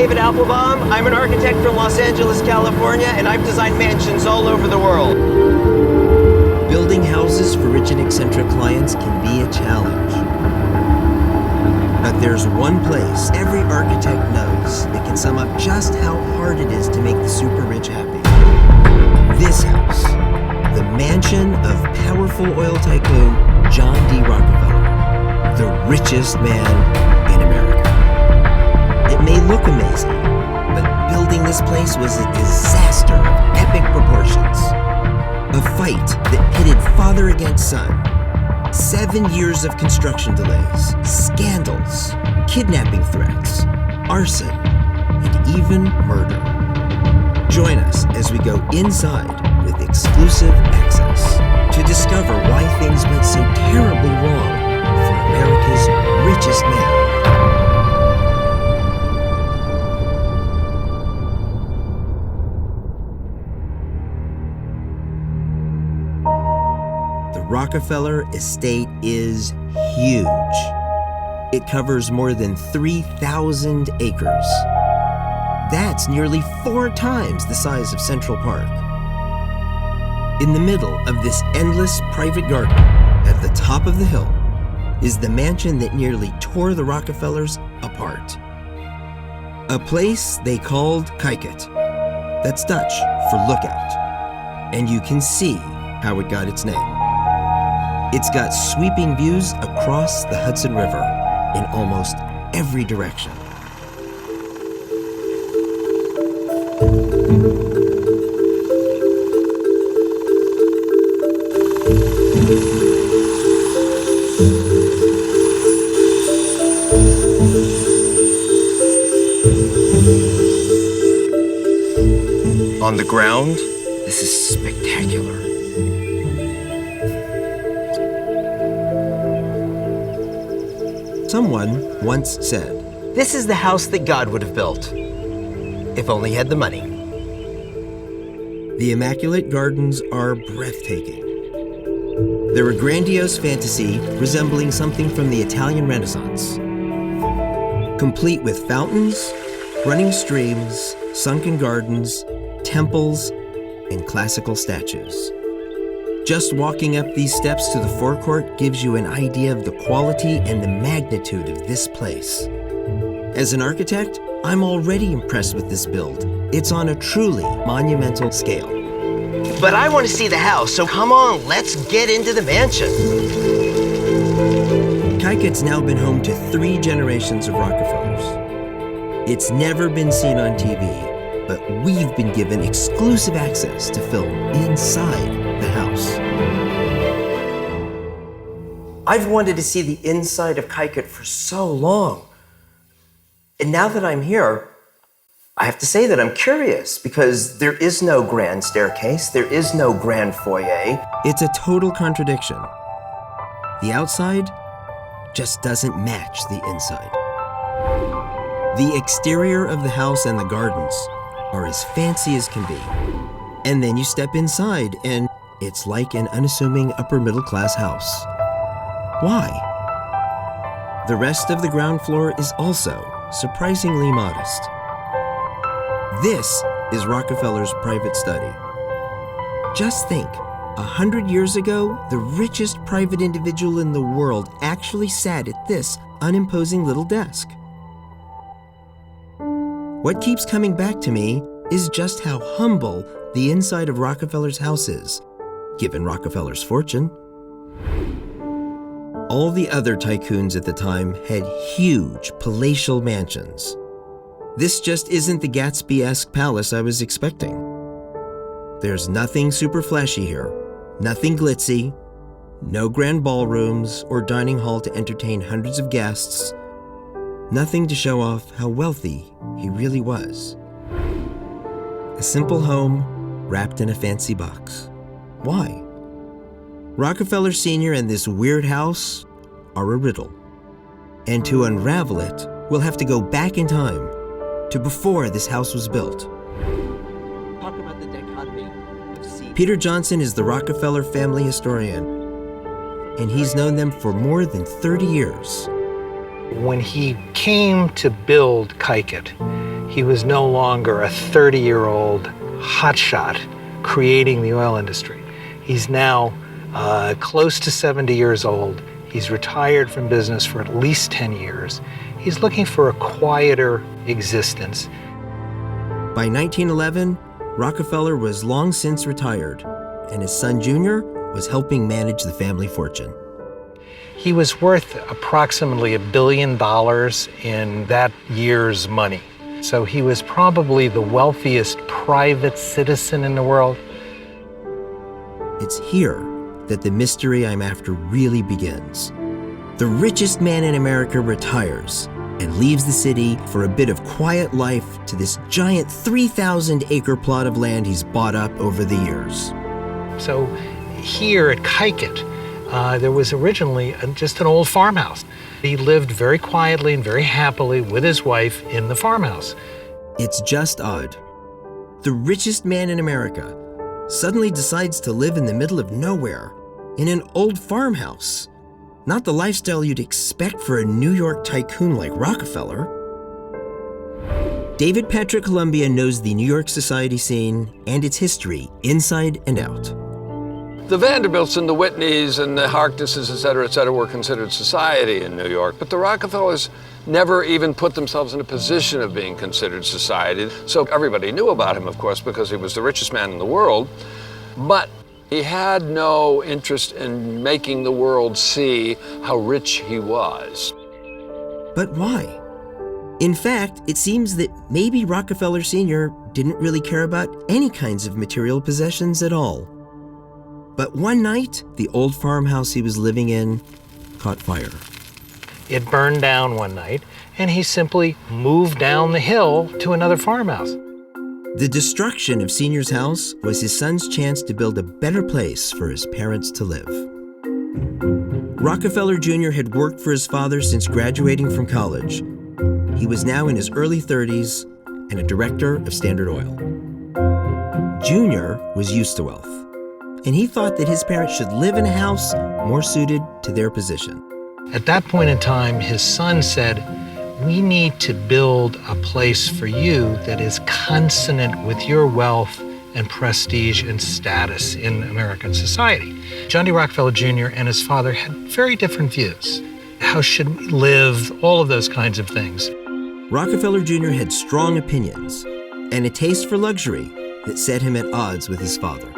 David Applebaum. I'm an architect from Los Angeles, California, and I've designed mansions all over the world. Building houses for rich and eccentric clients can be a challenge. But there's one place every architect knows that can sum up just how hard it is to make the super rich happy. This house, the mansion of powerful oil tycoon John D. Rockefeller, the richest man in America. It may look amazing, but building this place was a disaster of epic proportions. A fight that pitted father against son. 7 years of construction delays, scandals, kidnapping threats, arson, and even murder. Join us as we go inside with exclusive access to discover why things went so terribly wrong for America's richest man. The Rockefeller estate is huge. It covers more than 3,000 acres. That's nearly 4 times the size of Central Park. In the middle of this endless private garden, at the top of the hill, is the mansion that nearly tore the Rockefellers apart. A place they called Kijket. That's Dutch for lookout. And you can see how it got its name. It's got sweeping views across the Hudson River in almost every direction. On the ground, this is spectacular. Someone once said, "This is the house that God would have built, if only he had the money." The immaculate gardens are breathtaking. They're a grandiose fantasy resembling something from the Italian Renaissance, complete with fountains, running streams, sunken gardens, temples, and classical statues. Just walking up these steps to the forecourt gives you an idea of the quality and the magnitude of this place. As an architect, I'm already impressed with this build. It's on a truly monumental scale. But I want to see the house, so come on, let's get into the mansion. Kijket's now been home to 3 generations of Rockefellers. It's never been seen on TV, but we've been given exclusive access to film inside the house. I've wanted to see the inside of Kijket for so long. And now that I'm here, I have to say that I'm curious because there is no grand staircase, there is no grand foyer. It's a total contradiction. The outside just doesn't match the inside. The exterior of the house and the gardens are as fancy as can be. And then you step inside and it's like an unassuming upper middle class house. Why? The rest of the ground floor is also surprisingly modest. This is Rockefeller's private study. Just think, 100 years ago, the richest private individual in the world actually sat at this unimposing little desk. What keeps coming back to me is just how humble the inside of Rockefeller's house is, given Rockefeller's fortune. All the other tycoons at the time had huge palatial mansions. This just isn't the Gatsby-esque palace I was expecting. There's nothing super flashy here, nothing glitzy, no grand ballrooms or dining hall to entertain hundreds of guests, nothing to show off how wealthy he really was. A simple home wrapped in a fancy box. Why? Rockefeller Sr. and this weird house are a riddle. And to unravel it, we'll have to go back in time to before this house was built. Talk about the dichotomy of seed. Peter Johnson is the Rockefeller family historian, and he's known them for more than 30 years. When he came to build Kijket, He was no longer a 30-year-old hotshot creating the oil industry. He's now close to 70 years old. He's retired from business for at least 10 years. He's looking for a quieter existence. By 1911, Rockefeller was long since retired, and his son Junior was helping manage the family fortune. He was worth approximately $1 billion in that year's money. So he was probably the wealthiest private citizen in the world. It's here that the mystery I'm after really begins. The richest man in America retires and leaves the city for a bit of quiet life to this giant 3,000-acre plot of land he's bought up over the years. So here at Kikett, there was originally just an old farmhouse. He lived very quietly and very happily with his wife in the farmhouse. It's just odd. The richest man in America suddenly decides to live in the middle of nowhere in an old farmhouse. Not the lifestyle you'd expect for a New York tycoon like Rockefeller. David Patrick Columbia knows the New York society scene and its history inside and out. The Vanderbilts and the Whitneys and the Harknesses, et cetera, were considered society in New York, but the Rockefellers never even put themselves in a position of being considered society. So everybody knew about him, of course, because he was the richest man in the world, but he had no interest in making the world see how rich he was. But why? In fact, it seems that maybe Rockefeller Sr. didn't really care about any kinds of material possessions at all. But one night, the old farmhouse he was living in caught fire. It burned down one night, and he simply moved down the hill to another farmhouse. The destruction of Senior's house was his son's chance to build a better place for his parents to live. Rockefeller Jr. had worked for his father since graduating from college. He was now in his early 30s and a director of Standard Oil. Junior was used to wealth, and he thought that his parents should live in a house more suited to their position. At that point in time, his son said, "We need to build a place for you that is consonant with your wealth and prestige and status in American society." John D. Rockefeller Jr. and his father had very different views. How should we live? All of those kinds of things. Rockefeller Jr. had strong opinions and a taste for luxury that set him at odds with his father.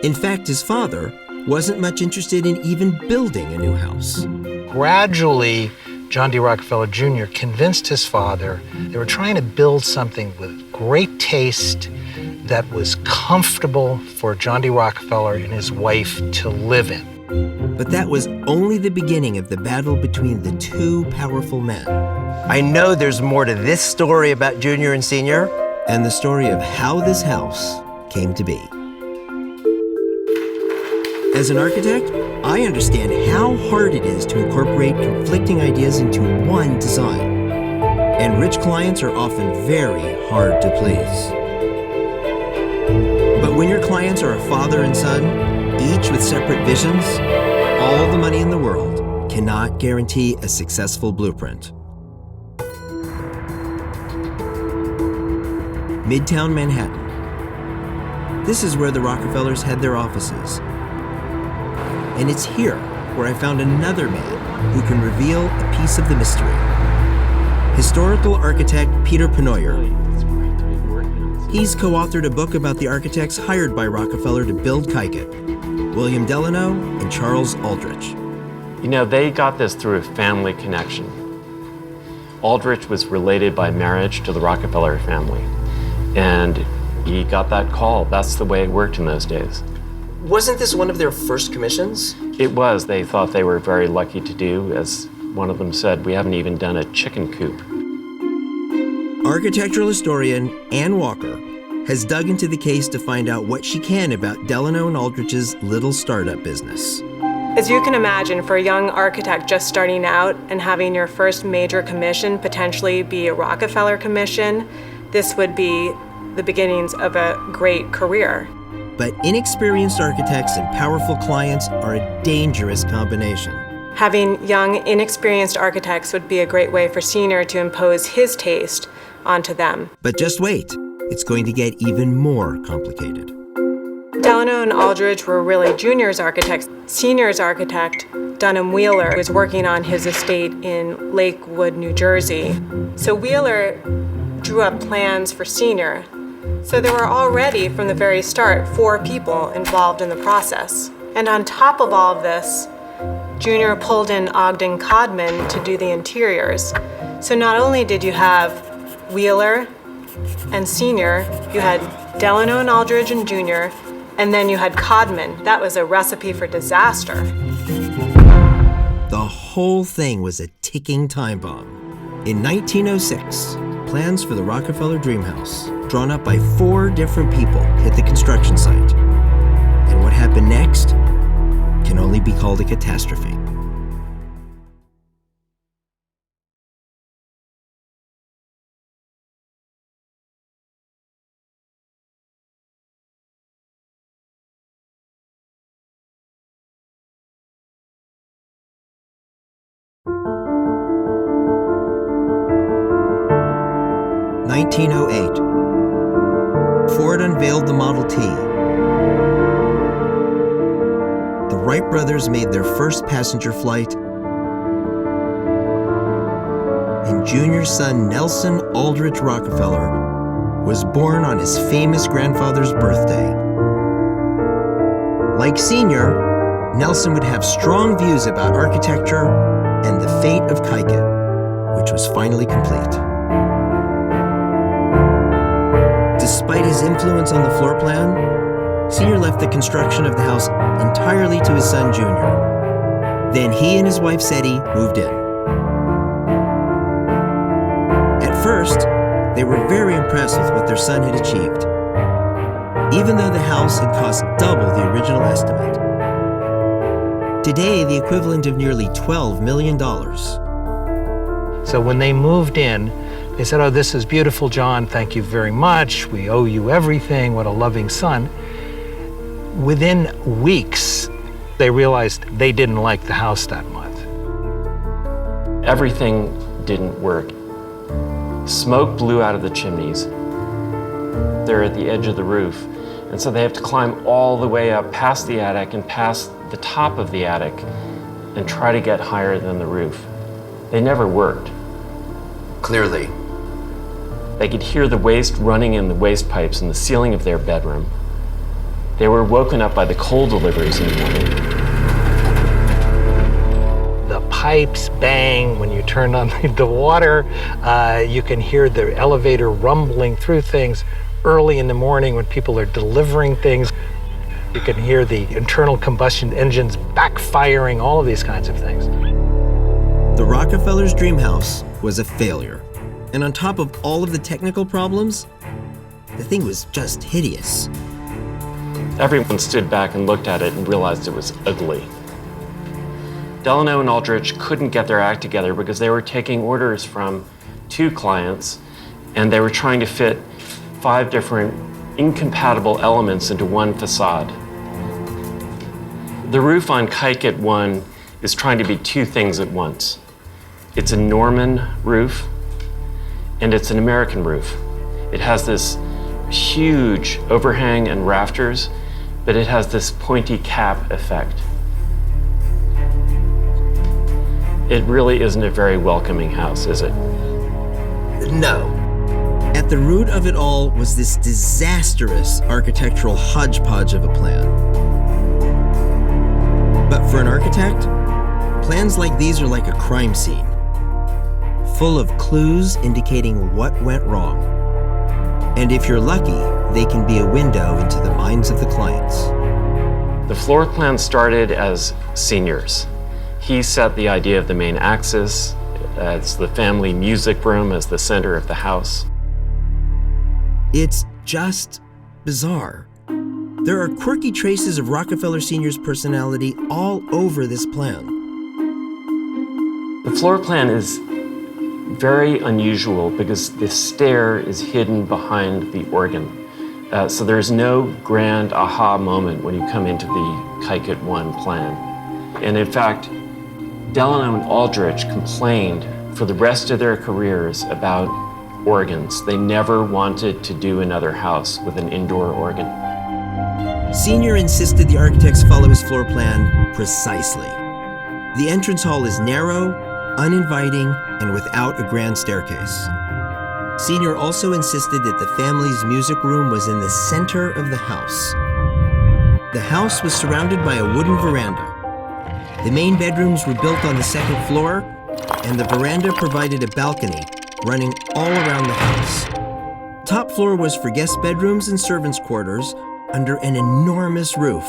In fact, his father wasn't much interested in even building a new house. Gradually, John D. Rockefeller Jr. convinced his father they were trying to build something with great taste that was comfortable for John D. Rockefeller and his wife to live in. But that was only the beginning of the battle between the two powerful men. I know there's more to this story about Junior and Senior. And the story of how this house came to be. As an architect, I understand how hard it is to incorporate conflicting ideas into one design. And rich clients are often very hard to please. But when your clients are a father and son, each with separate visions, all the money in the world cannot guarantee a successful blueprint. Midtown Manhattan. This is where the Rockefellers had their offices. And it's here where I found another man who can reveal a piece of the mystery. Historical architect Peter Penoyer. He's co-authored a book about the architects hired by Rockefeller to build Kikett, William Delano and Charles Aldrich. You know, they got this through a family connection. Aldrich was related by marriage to the Rockefeller family, and he got that call. That's the way it worked in those days. Wasn't this one of their first commissions? It was. They thought they were very lucky to do. As one of them said, we haven't even done a chicken coop. Architectural historian Ann Walker has dug into the case to find out what she can about Delano and Aldrich's little startup business. As you can imagine, for a young architect just starting out and having your first major commission potentially be a Rockefeller commission, this would be the beginnings of a great career. But inexperienced architects and powerful clients are a dangerous combination. Having young, inexperienced architects would be a great way for Senior to impose his taste onto them. But just wait, it's going to get even more complicated. Delano and Aldrich were really Junior's architects. Senior's architect, Dunham Wheeler, was working on his estate in Lakewood, New Jersey. So Wheeler drew up plans for Senior. So there were already, from the very start, 4 people involved in the process. And on top of all of this, Junior pulled in Ogden Codman to do the interiors. So not only did you have Wheeler and Senior, you had Delano and Aldrich and Junior, and then you had Codman. That was a recipe for disaster. The whole thing was a ticking time bomb. In 1906, plans for the Rockefeller Dream House, drawn up by 4 different people, hit the construction site. And what happened next can only be called a catastrophe. In 1908, Ford unveiled the Model T. The Wright brothers made their first passenger flight, and Junior's son Nelson Aldrich Rockefeller was born on his famous grandfather's birthday. Like Senior, Nelson would have strong views about architecture and the fate of Kykuit, which was finally complete. Despite his influence on the floor plan, Senior left the construction of the house entirely to his son Junior. Then he and his wife Seti moved in. At first, they were very impressed with what their son had achieved, even though the house had cost double the original estimate. Today, the equivalent of nearly $12 million. So when they moved in, they said, "Oh, this is beautiful, John. Thank you very much. We owe you everything. What a loving son." Within weeks, they realized they didn't like the house that much. Everything didn't work. Smoke blew out of the chimneys. They're at the edge of the roof, and so they have to climb all the way up past the attic and past the top of the attic and try to get higher than the roof. They never worked. Clearly. They could hear the waste running in the waste pipes in the ceiling of their bedroom. They were woken up by the coal deliveries in the morning. The pipes bang when you turn on the water. You can hear the elevator rumbling through things early in the morning when people are delivering things. You can hear the internal combustion engines backfiring, all of these kinds of things. The Rockefeller's dream house was a failure. And on top of all of the technical problems, the thing was just hideous. Everyone stood back and looked at it and realized it was ugly. Delano and Aldrich couldn't get their act together because they were taking orders from 2 clients, and they were trying to fit 5 different incompatible elements into one facade. The roof on Kykuit 1 is trying to be 2 things at once. It's a Norman roof, and it's an American roof. It has this huge overhang and rafters, but it has this pointy cap effect. It really isn't a very welcoming house, is it? No. At the root of it all was this disastrous architectural hodgepodge of a plan. But for an architect, plans like these are like a crime scene, full of clues indicating what went wrong. And if you're lucky, they can be a window into the minds of the clients. The floor plan started as Senior's. He set the idea of the main axis as the family music room as the center of the house. It's just bizarre. There are quirky traces of Rockefeller Sr.'s personality all over this plan. The floor plan is very unusual because the stair is hidden behind the organ. So there's no grand aha moment when you come into the Kykuit 1 plan. And in fact, Delano and Aldrich complained for the rest of their careers about organs. They never wanted to do another house with an indoor organ. Senior insisted the architects follow his floor plan precisely. The entrance hall is narrow, uninviting, and without a grand staircase. Senior also insisted that the family's music room was in the center of the house. The house was surrounded by a wooden veranda. The main bedrooms were built on the second floor, and the veranda provided a balcony running all around the house. Top floor was for guest bedrooms and servants' quarters under an enormous roof.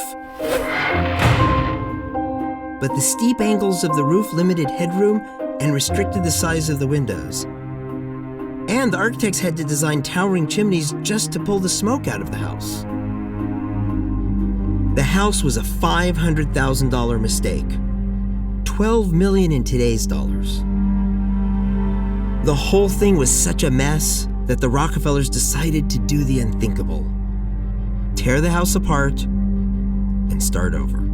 But the steep angles of the roof limited headroom and restricted the size of the windows. And the architects had to design towering chimneys just to pull the smoke out of the house. The house was a $500,000 mistake. $12 million in today's dollars. The whole thing was such a mess that the Rockefellers decided to do the unthinkable. Tear the house apart and start over.